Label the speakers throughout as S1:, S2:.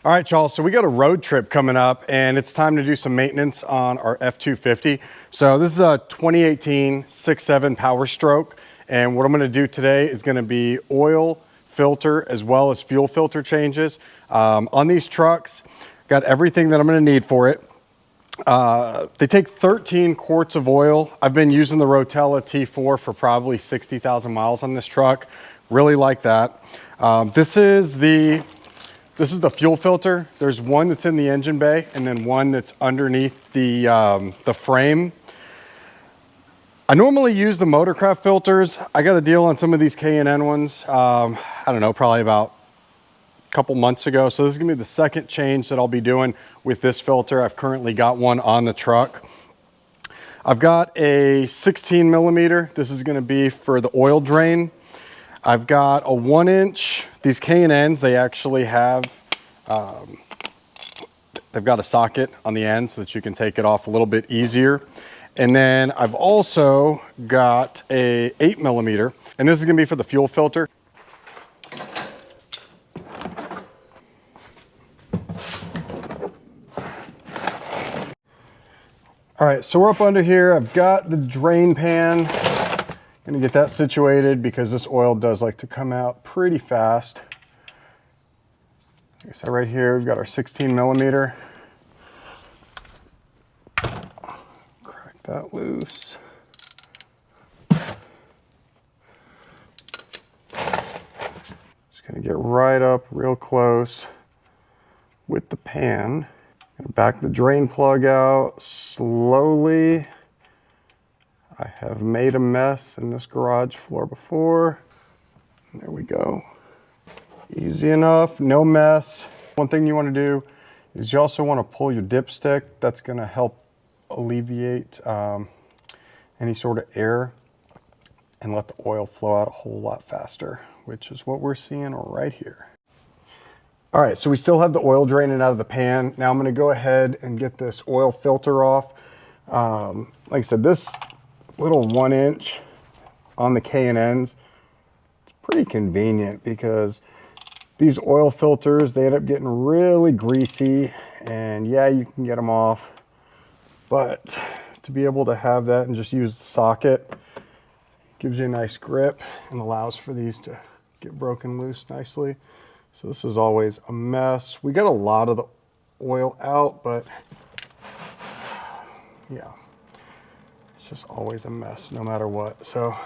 S1: All right, y'all, so we got a road trip coming up and it's time to do some maintenance on our F-250. So this is a 2018 6.7 Powerstroke. And what I'm gonna do today is gonna be oil, filter, as well as fuel filter changes. On these trucks, got everything that I'm gonna need for it. They take 13 quarts of oil. I've been using the Rotella T-4 for probably 60,000 miles on this truck. Really like that. This is the fuel filter. There's one that's in the engine bay and then one that's underneath the frame. I normally use the Motorcraft filters. I got a deal on some of these K&N ones. I don't know, probably about a couple months ago. So this is gonna be the second change that I'll be doing with this filter. I've currently got one on the truck. I've got a 16 millimeter. This is gonna be for the oil drain. I've got a 1-inch. These K&Ns, they actually have, they've got a socket on the end so that you can take it off a little bit easier. And then I've also got a 8 millimeter, and this is gonna be for the fuel filter. All right, so we're up under here. I've got the drain pan. Gonna get that situated because this oil does like to come out pretty fast. So right here, we've got our 16 millimeter. Crack that loose. Just gonna get right up real close with the pan. Gonna back the drain plug out slowly. I have made a mess in this garage floor before. There we go. Easy enough, no mess. One thing you want to do is you also want to pull your dipstick. That's going to help alleviate any sort of air and let the oil flow out a whole lot faster, which is what we're seeing right here. All right, so we still have the oil draining out of the pan. Now I'm going to go ahead and get this oil filter off. Like I said, this little 1-inch on the K&Ns, it's pretty convenient because these oil filters, they end up getting really greasy, and yeah, you can get them off, but to be able to have that and just use the socket gives you a nice grip and allows for these to get broken loose nicely. So this is always a mess. We got a lot of the oil out, but yeah, it's just always a mess no matter what. So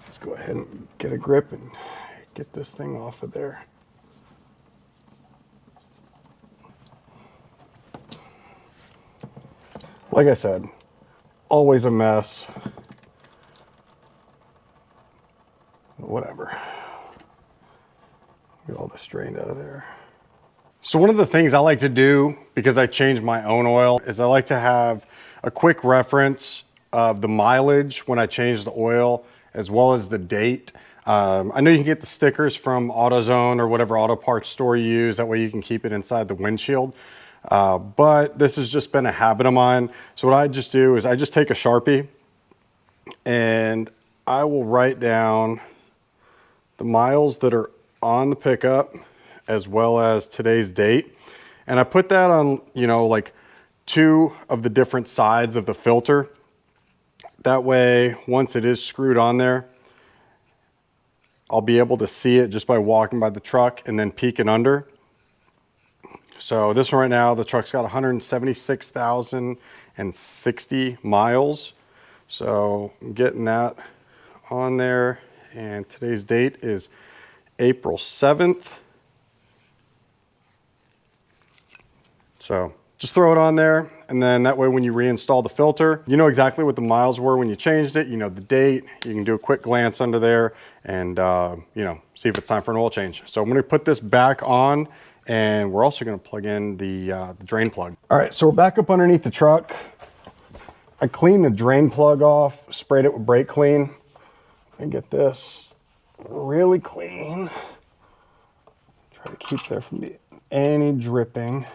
S1: let's go ahead and get a grip and get this thing off of there. Like I said, always a mess. Whatever. Get all this drained out of there. So one of the things I like to do, because I change my own oil, is I like to have a quick reference of the mileage when I change the oil, as well as the date. I know you can get the stickers from AutoZone or whatever auto parts store you use. That way you can keep it inside the windshield. But this has just been a habit of mine. So what I just do is I just take a Sharpie and I will write down the miles that are on the pickup as well as today's date. And I put that on, you know, like 2 of the different sides of the filter. That way, once it is screwed on there, I'll be able to see it just by walking by the truck and then peeking under. So this one right now, the truck's got 176,060 miles. So I'm getting that on there. And today's date is April 7th. So just throw it on there, and then that way when you reinstall the filter, you know exactly what the miles were when you changed it, you know the date, you can do a quick glance under there and you know, see if it's time for an oil change. So I'm gonna put this back on, and we're also gonna plug in the drain plug. All right, so we're back up underneath the truck. I cleaned the drain plug off, sprayed it with brake clean, and get this really clean. Try to keep there from any dripping.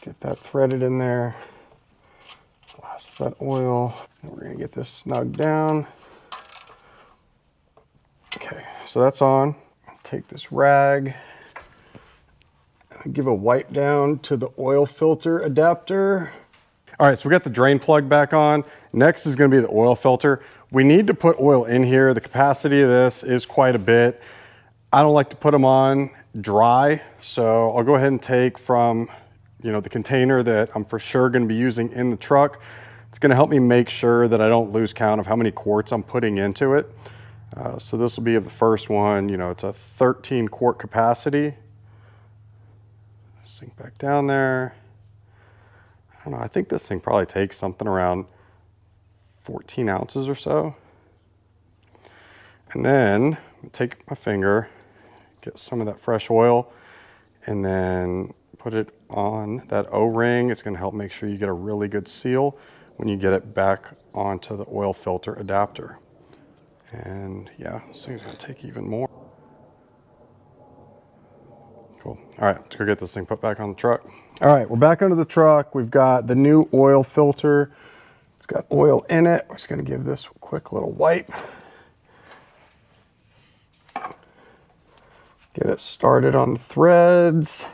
S1: Get that threaded in there. Blast that oil. And we're gonna get this snugged down. Okay, so that's on. take this rag and give a wipe down to the oil filter adapter. All right, so we got the drain plug back on. Next is gonna be the oil filter. We need to put oil in here. The capacity of this is quite a bit. I don't like to put them on dry, so I'll go ahead and take from the container that I'm for sure gonna be using in the truck. It's gonna help me make sure that I don't lose count of how many quarts I'm putting into it. So this will be of the first one. It's a 13 quart capacity. Sink back down there. I don't know, I think this thing probably takes something around 14 ounces or so. And then take my finger, get some of that fresh oil, and then put it on that O-ring. It's gonna help make sure you get a really good seal when you get it back onto the oil filter adapter. And yeah, this thing's gonna take even more. Cool. All right, let's go get this thing put back on the truck. All right, we're back under the truck. We've got the new oil filter. It's got oil in it. We're just gonna give this a quick little wipe. Get it started on the threads.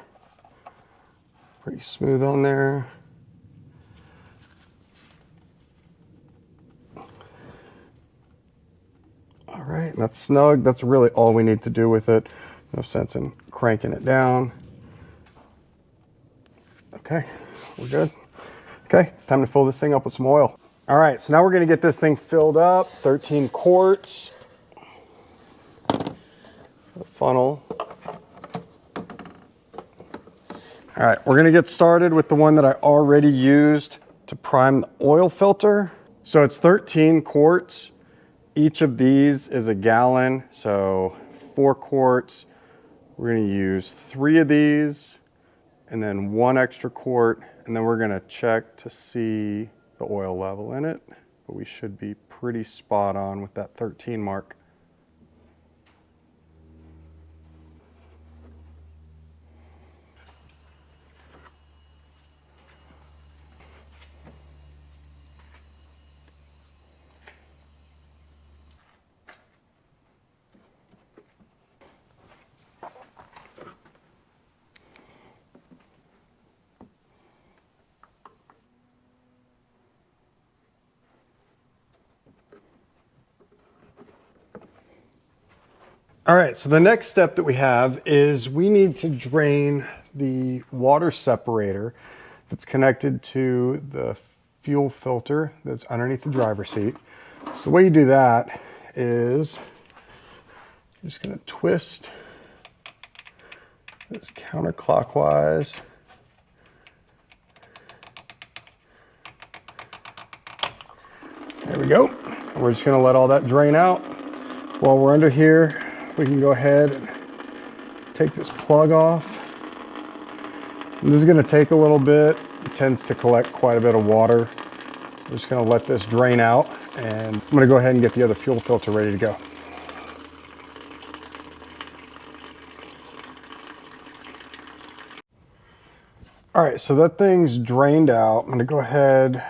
S1: Pretty smooth on there. All right, that's snug. That's really all we need to do with it. No sense in cranking it down. Okay, we're good. Okay, it's time to fill this thing up with some oil. All right, so now we're gonna get this thing filled up, 13 quarts. The funnel. All right, we're gonna get started with the one that I already used to prime the oil filter. So it's 13 quarts. Each of these is a gallon, so 4 quarts. We're gonna use 3 of these and then 1 extra quart, and then we're gonna check to see the oil level in it, but we should be pretty spot on with that 13 mark. All right, so the next step that we have is we need to drain the water separator that's connected to the fuel filter that's underneath the driver's seat. So the way you do that is you're just gonna twist this counterclockwise. There we go. And we're just gonna let all that drain out. While we're under here, we can go ahead and take this plug off. And this is gonna take a little bit. It tends to collect quite a bit of water. I'm just gonna let this drain out, and I'm gonna go ahead and get the other fuel filter ready to go. All right, so that thing's drained out. I'm gonna go ahead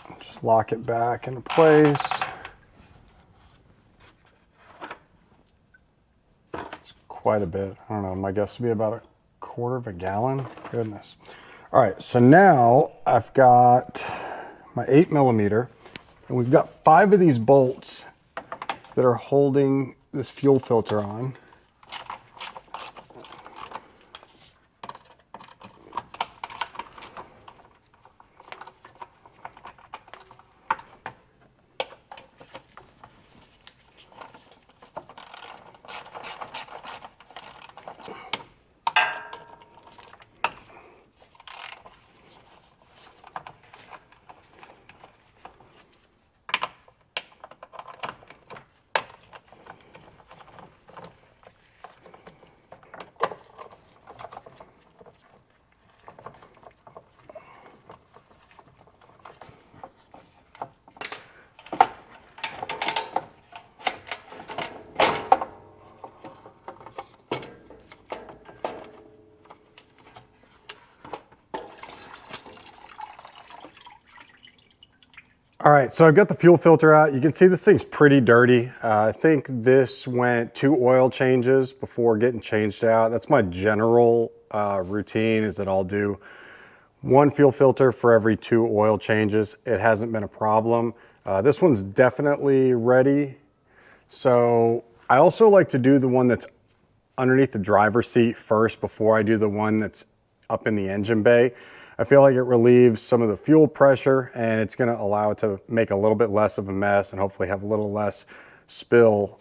S1: and just lock it back into place. Quite a bit. I don't know, my guess would be about a quarter of a gallon. Goodness. All right, so now I've got my 8mm, and we've got 5 of these bolts that are holding this fuel filter on. All right, so I've got the fuel filter out. You can see this thing's pretty dirty. I think this went 2 oil changes before getting changed out. That's my general routine, is that I'll do 1 fuel filter for every 2 oil changes. It hasn't been a problem. This one's definitely ready. So I also like to do the one that's underneath the driver's seat first before I do the one that's up in the engine bay. I feel like it relieves some of the fuel pressure, and it's gonna allow it to make a little bit less of a mess and hopefully have a little less spill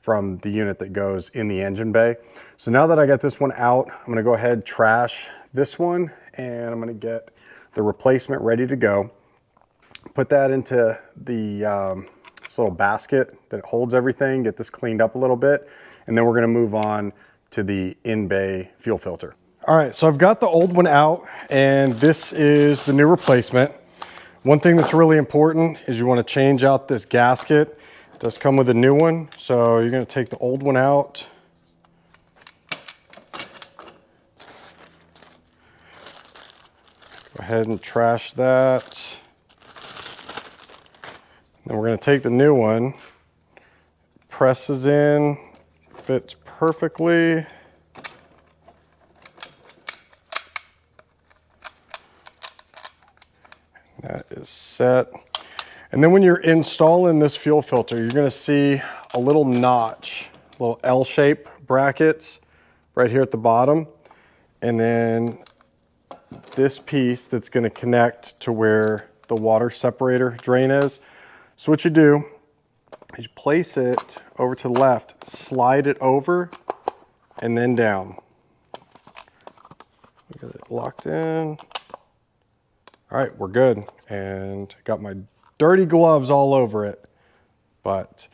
S1: from the unit that goes in the engine bay. So now that I got this one out, I'm gonna go ahead and trash this one, and I'm gonna get the replacement ready to go. Put that into the this little basket that holds everything, get this cleaned up a little bit, and then we're gonna move on to the in-bay fuel filter. All right, so I've got the old one out, and this is the new replacement. One thing that's really important is you want to change out this gasket. It does come with a new one, so you're going to take the old one out. Go ahead and trash that. Then we're going to take the new one, presses in, fits perfectly. That is set. And then when you're installing this fuel filter, you're gonna see a little notch, little L-shaped brackets right here at the bottom. And then this piece that's gonna connect to where the water separator drain is. So what you do is you place it over to the left, slide it over, and then down. Get it locked in. All right, we're good. And got my dirty gloves all over it, but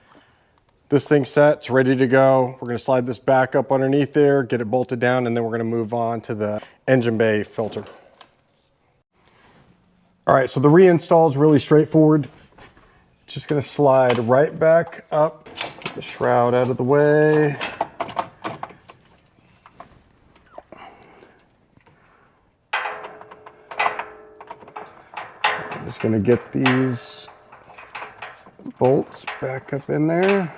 S1: this thing's set, it's ready to go. We're gonna slide this back up underneath there, get it bolted down, and then we're gonna move on to the engine bay filter. All right, so the reinstall is really straightforward. Just gonna slide right back up, get the shroud out of the way. Just gonna get these bolts back up in there.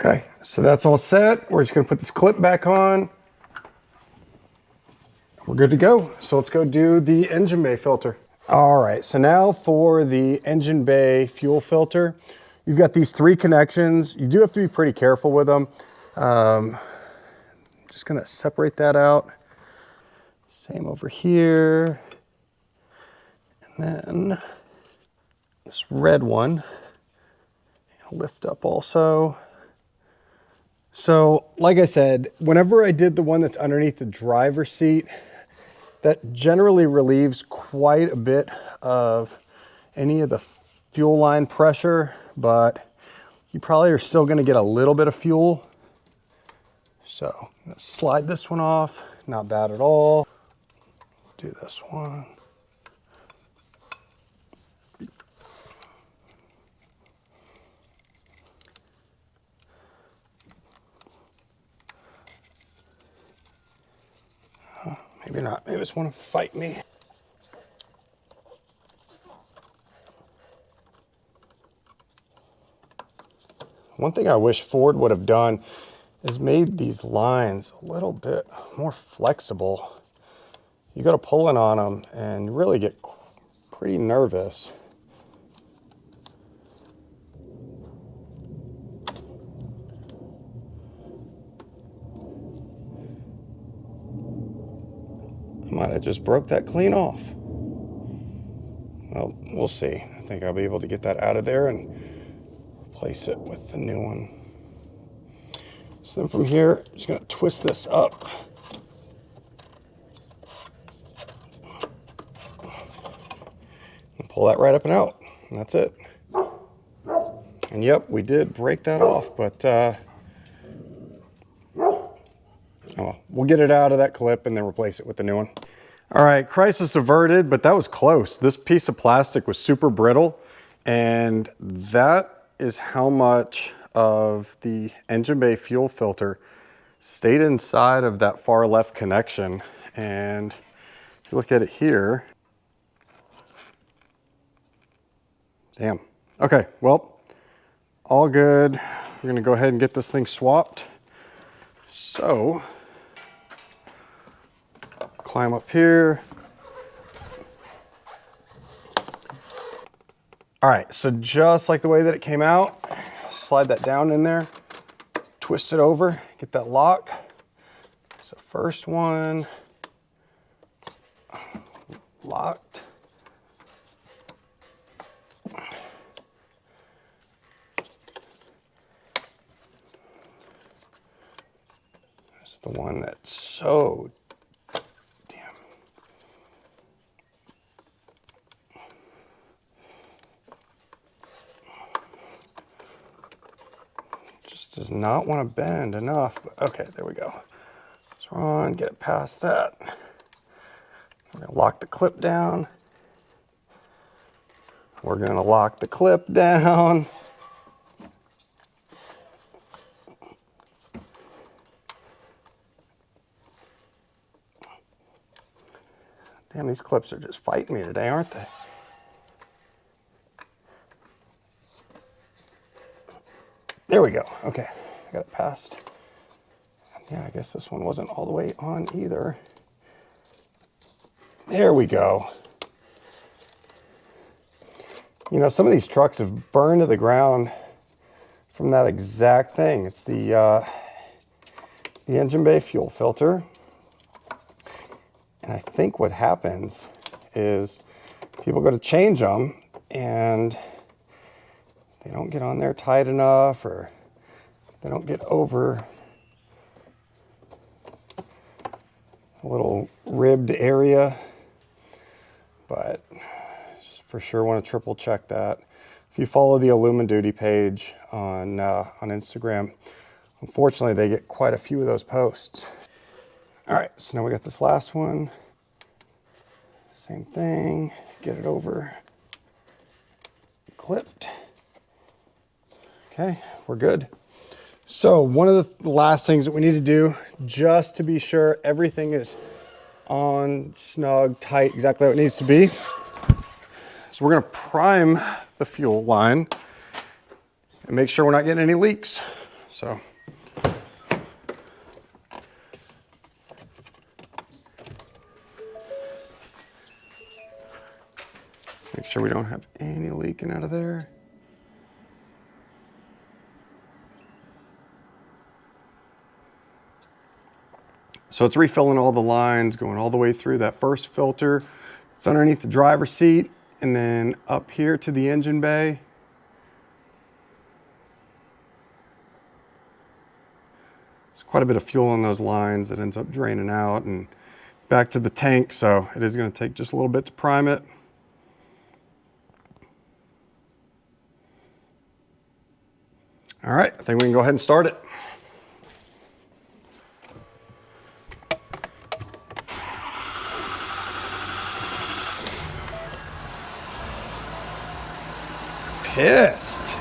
S1: Okay, so that's all set. We're just gonna put this clip back on. We're good to go. So let's go do the engine bay filter. All right, so now for the engine bay fuel filter, you've got these 3 connections. You do have to be pretty careful with them. Just gonna separate that out. Same over here. And then this red one, I'll lift up also. So like I said, whenever I did the one that's underneath the driver's seat, that generally relieves quite a bit of any of the fuel line pressure, but you probably are still gonna get a little bit of fuel. So I'm gonna slide this one off, not bad at all. Do this one. Maybe not, maybe it's want to fight me. One thing I wish Ford would have done is made these lines a little bit more flexible. You got to pull in on them and really get pretty nervous. Might have just broke that clean off. Well, we'll see. I think I'll be able to get that out of there and replace it with the new one. So then from here, I'm just gonna twist this up And pull that right up and out, and that's it. And yep, we did break that off, but oh well, we'll get it out of that clip and then replace it with the new one. All right, crisis averted, but that was close. This piece of plastic was super brittle, and that is how much of the engine bay fuel filter stayed inside of that far left connection. And if you look at it here, damn. Okay, well, all good. We're gonna go ahead and get this thing swapped. So, climb up here. All right, so just like the way that it came out, slide that down in there, twist it over, get that lock. So first one, locked. That's the one that's so does not want to bend enough, but okay, there we go. So on, get it past that. We're gonna lock the clip down. We're gonna lock the clip down. Damn, these clips are just fighting me today, aren't they? There we go. Okay, I got it past. Yeah, I guess this one wasn't all the way on either. There we go. You know, some of these trucks have burned to the ground from that exact thing. It's the engine bay fuel filter. And I think what happens is people go to change them and they don't get on there tight enough, or they don't get over a little ribbed area. But for sure want to triple check that. If you follow the Illumi Duty page on Instagram, unfortunately they get quite a few of those posts. All right, so now we got this last one. Same thing, get it over, clipped. Okay, we're good. So one of the last things that we need to do, just to be sure everything is on, snug, tight, exactly how it needs to be, so we're gonna prime the fuel line and make sure we're not getting any leaks. So make sure we don't have any leaking out of there. So it's refilling all the lines, going all the way through that first filter. It's underneath the driver's seat, and then up here to the engine bay. There's quite a bit of fuel on those lines that ends up draining out and back to the tank, so it is going to take just a little bit to prime it. All right, I think we can go ahead and start it. Pissed.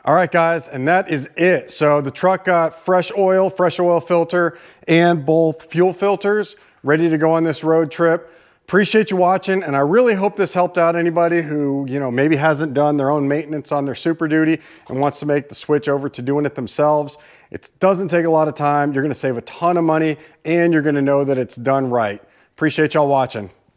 S1: All right, guys, and that is it. So the truck got fresh oil filter, and both fuel filters ready to go on this road trip. Appreciate you watching, and I really hope this helped out anybody who, you know, maybe hasn't done their own maintenance on their Super Duty and wants to make the switch over to doing it themselves. It doesn't take a lot of time. You're gonna save a ton of money, and you're gonna know that it's done right. Appreciate y'all watching.